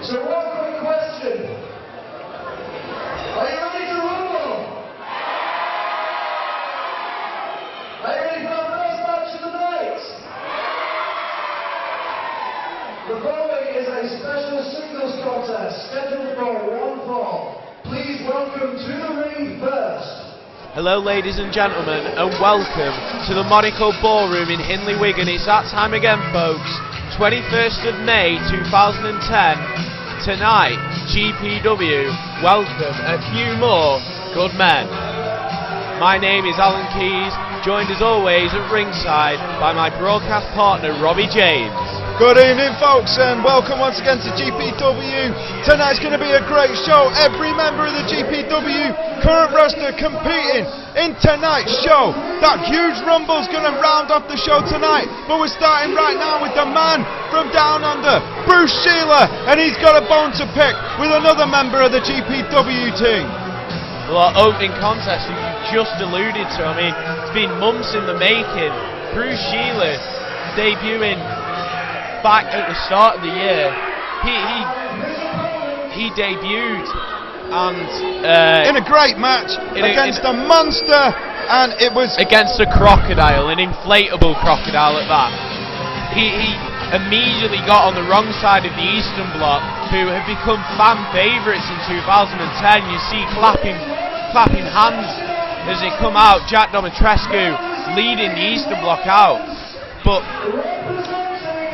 So one quick question. Are you ready to rumble? Are you ready for our first match of the night? The following is a special singles contest scheduled for one fall. Please welcome to the ring first. Hello ladies and gentlemen, and welcome to the Monaco Ballroom in Hindley, Wigan. It's that time again, folks. 21st of May 2010. Tonight, GPW welcome a few more good men. My name is Alan Keys, joined as always at ringside by my broadcast partner Robbie James. Good evening, folks, and welcome once again to GPW. Tonight's going to be a great show. Every member of the GPW current roster competing in tonight's show. That huge rumble's going to round off the show tonight, but we're starting right now with the man from down under, Bruce Sheila, and he's got a bone to pick with another member of the GPW team. Well, our opening contest you just alluded to, I mean, it's been months in the making. Bruce Sheila debuting back at the start of the year. He debuted and in a great match against a monster, and it was against a crocodile, an inflatable crocodile at that. He immediately got on the wrong side of the Eastern Bloc, who have become fan favourites in 2010. You see clapping hands as they come out. Jack Domitrescu leading the Eastern Bloc out, but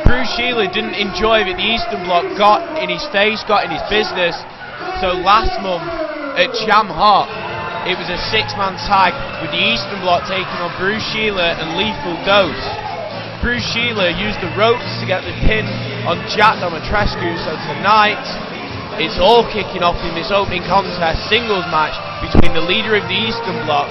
Bruce Sheila didn't enjoy that the Eastern Bloc got in his face, got in his business. So last month at Jam Hot, it was a six-man tag with the Eastern Bloc taking on Bruce Sheila and Lethal Dose. Bruce Sheila used the ropes to get the pin on Jack Domitrescu, so tonight it's all kicking off in this opening contest singles match between the leader of the Eastern Bloc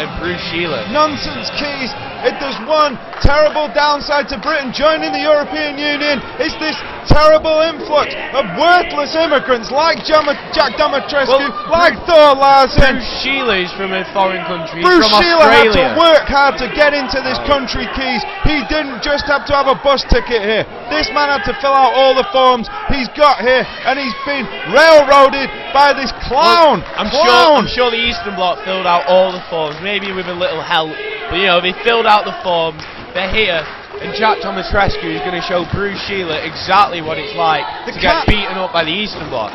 and Bruce Sheila. Nonsense, Keys. If there's one terrible downside to Britain joining the European Union, it's this terrible influx of worthless immigrants like Jack Domitrescu, like Thor Larsen. Bruce Sheila is from a foreign country. Bruce from Sheila Australia. had to work hard to get into this country, Keys. He didn't just have to have a bus ticket here. This man had to fill out all the forms he's got here, and he's been railroaded by this clown. Well, I'm sure the Eastern Bloc filled out all the forms, maybe with a little help. But you know, they filled out the forms, they're here, and Jack Domitrescu is going to show Bruce Sheila exactly what it's like to get beaten up by the Eastern Bloc.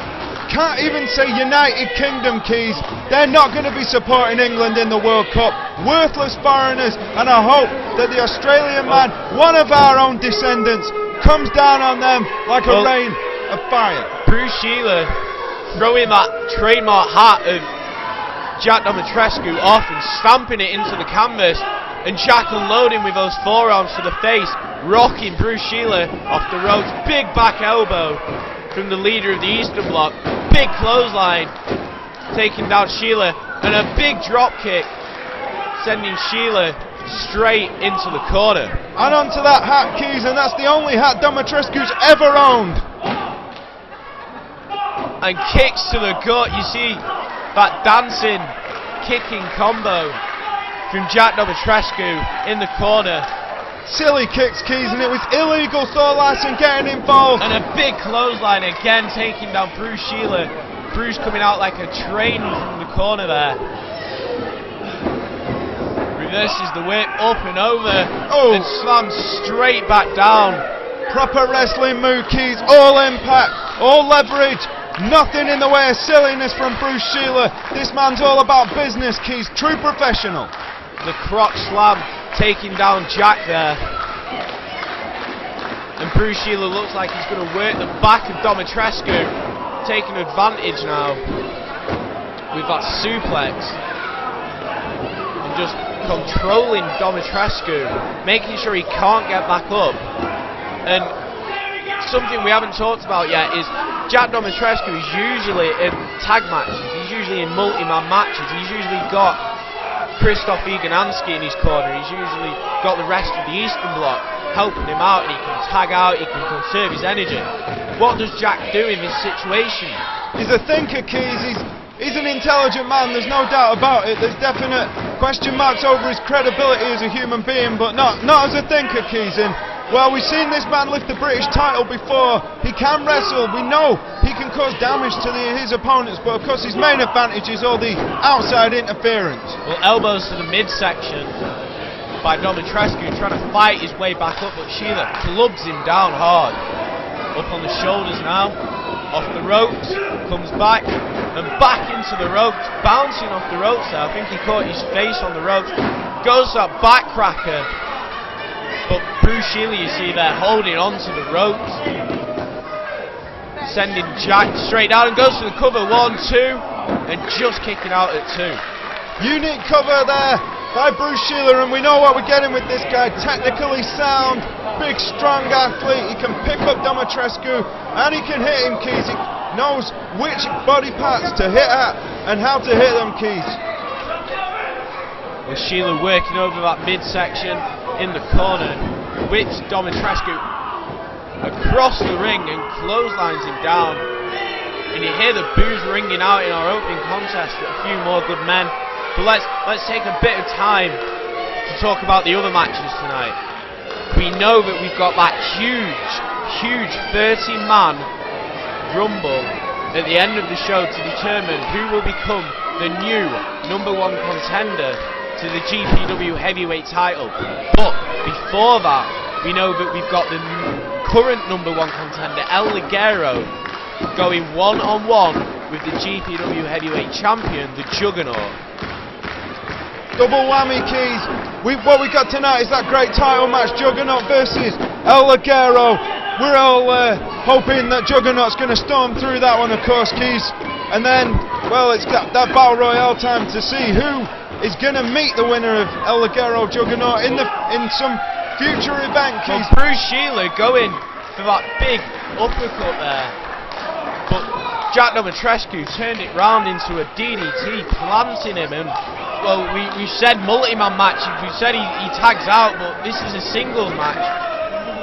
Can't even say United Kingdom, Keys. They're not going to be supporting England in the World Cup. Worthless foreigners, and I hope that the Australian man, one of our own descendants, comes down on them like a rain of fire. Bruce Sheila throwing that trademark hat of Jack Domitrescu off and stamping it into the canvas, and Jack unloading with those forearms to the face, rocking Bruce Sheila off the ropes. Big back elbow from the leader of the Eastern Bloc, big clothesline taking down Sheila, and a big drop kick sending Sheila straight into the corner. And onto that hat, Keys, and that's the only hat Domitrescu's ever owned. And kicks to the gut. You see that dancing, kicking combo from Jack Domitrescu in the corner. Silly kicks, Keys, and it was illegal. Thor Larsen getting involved. And a big clothesline again, taking down Bruce Sheila. Bruce coming out like a train from the corner there. Reverses the whip, up and over, and slams straight back down. Proper wrestling move, Keys. All impact, all leverage. Nothing in the way of silliness from Bruce Sheila. This man's all about business, Keys. True professional. The croc slam taking down Jack there. And Bruce Sheila looks like he's going to work the back of Domitrescu, taking advantage now with that suplex. And just controlling Domitrescu, making sure he can't get back up. And something we haven't talked about yet is Jack Domitrescu is usually in tag matches, he's usually in multi-man matches, he's usually got Krzysztof Igananski in his corner, he's usually got the rest of the Eastern Bloc helping him out, and he can tag out, he can conserve his energy. What does Jack do in this situation? He's a thinker, Keys. He's an intelligent man, there's no doubt about it. There's definite question marks over his credibility as a human being, but not as a thinker, Keys. And Well, we've seen this man lift the British title before. He can wrestle. We know he can cause damage to his opponents, but of course his main advantage is all the outside interference. Well, elbows to the midsection by Domino, trying to fight his way back up, but Sheila clubs him down hard. Up on the shoulders now, off the ropes, comes back and back into the ropes, bouncing off the ropes there. I think he caught his face on the ropes, goes that backcracker, but Bruce Sheila, you see there, holding on to the ropes, sending Jack straight down and goes for the cover, 1, 2, and just kicking out at 2. Unique cover there by Bruce Sheila, and we know what we're getting with this guy. Technically sound, big strong athlete. He can pick up Domino and he can hit him, Keys. He knows which body parts to hit at and how to hit them, Keys. Well, Sheila working over that midsection in the corner, whips Domino across the ring and clotheslines him down. And you hear the boos ringing out in our opening contest with a few more good men. But let's take a bit of time to talk about the other matches tonight. We know that we've got that huge 30-man rumble at the end of the show to determine who will become the new #1 contender to the GPW heavyweight title. But before that, we know that we've got the current #1 contender, El Ligero, going one-on-one with the GPW heavyweight champion, the Juggernaut. Double whammy, Keys. What we got tonight is that great title match, Juggernaut versus El Ligero. We're all hoping that Juggernaut's going to storm through that one, of course, Keys. And then, well, it's got that Battle Royale time to see who is going to meet the winner of El Ligero Juggernaut in some future event, Keys. Well, Bruce Sheila going for that big uppercut there. But Jack Domitrescu turned it round into a DDT, planting him, and well, we said multi-man match, we said he tags out, but this is a singles match.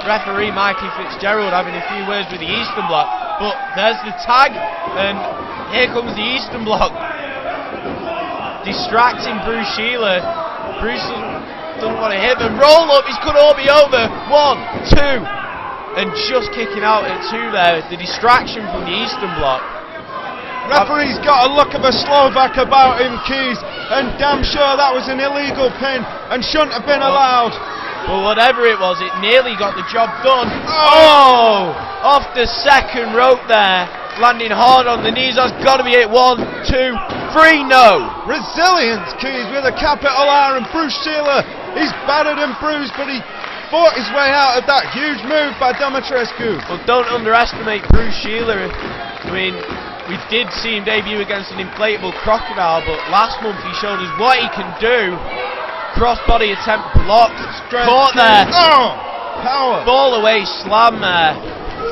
Referee Mikey Fitzgerald having a few words with the Eastern Bloc, but there's the tag, and here comes the Eastern Bloc, distracting Bruce Sheila. Bruce doesn't want to hit them, roll up, this could all be over, 1, 2, and just kicking out at 2 there, the distraction from the Eastern Bloc. Referee's got a look of a Slovak about him, Keys, and damn sure that was an illegal pin and shouldn't have been allowed. Well, whatever it was, it nearly got the job done. Oh! Off the second rope there, landing hard on the knees. That's got to be it. 1, 2, 3, no. Resilience, Keys, with a capital R, and Bruce Sheila, he's battered and bruised, but he fought his way out of that huge move by Domitrescu. Well, don't underestimate Bruce Sheila. I mean, we did see him debut against an inflatable crocodile, but last month he showed us what he can do. Crossbody attempt blocked, caught there. Oh, power. Ball away slam there,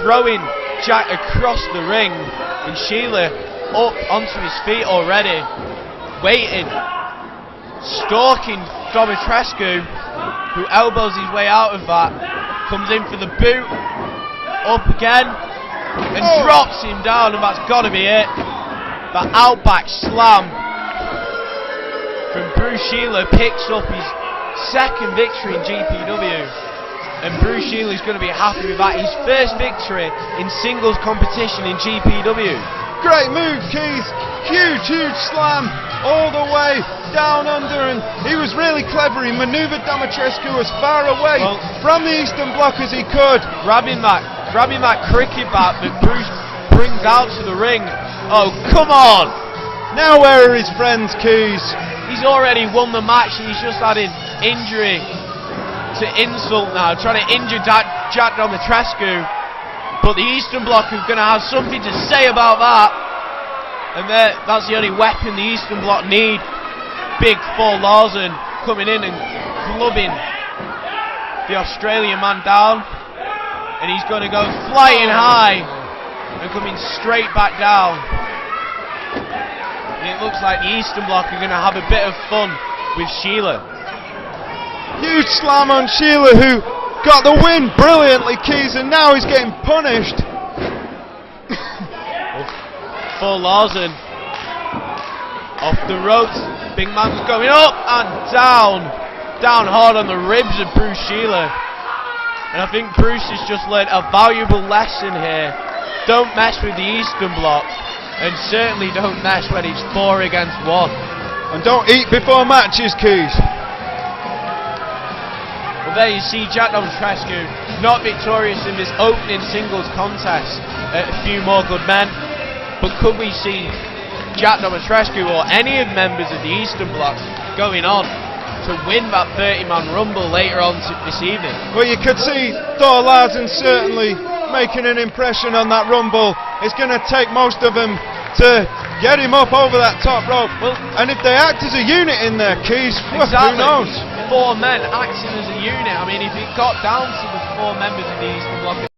throwing Jack across the ring, and Sheila up onto his feet already, waiting, stalking Domitrescu, who elbows his way out of that, comes in for the boot, up again, and drops him down, and that's got to be it. That outback slam from Bruce Sheila picks up his second victory in GPW, and Bruce Sheila is going to be happy with that. His first victory in singles competition in GPW. Great move, Keys. Huge slam all the way down under, and he was really clever. He manoeuvred Domitrescu as far away from the Eastern Bloc as he could. Grabbing that cricket bat that Bruce brings out to the ring. Oh, come on! Now where are his friends, Keys? He's already won the match, and he's just adding injury to insult now, trying to injure Jack Domitrescu. But the Eastern Bloc are going to have something to say about that. And that's the only weapon the Eastern Bloc need. Big Thor Larsen coming in and clubbing the Australian man down. And he's going to go flying high and coming straight back down. And it looks like the Eastern Bloc are going to have a bit of fun with Sheila. Huge slam on Sheila, who got the win brilliantly, Keys, and now he's getting punished. Thor Larsen off the ropes. Big man's going up and down. Down hard on the ribs of Bruce Sheila. And I think Bruce has just learned a valuable lesson here. Don't mess with the Eastern Bloc, and certainly don't mess when it's 4 against 1. And don't eat before matches, Keys. Well, there you see Jack Dimitrescu not victorious in this opening singles contest. A few more good men, but could we see Jack Dimitrescu or any of the members of the Eastern Bloc going on to win that 30-man Rumble later on this evening? Well, you could see Thor Larsen certainly making an impression on that Rumble. It's going to take most of them to get him up over that top rope. Well, and if they act as a unit in there, Keys, exactly. Who knows? 4 men acting as a unit. I mean, if it got down to the 4 members of the Eastern Bloc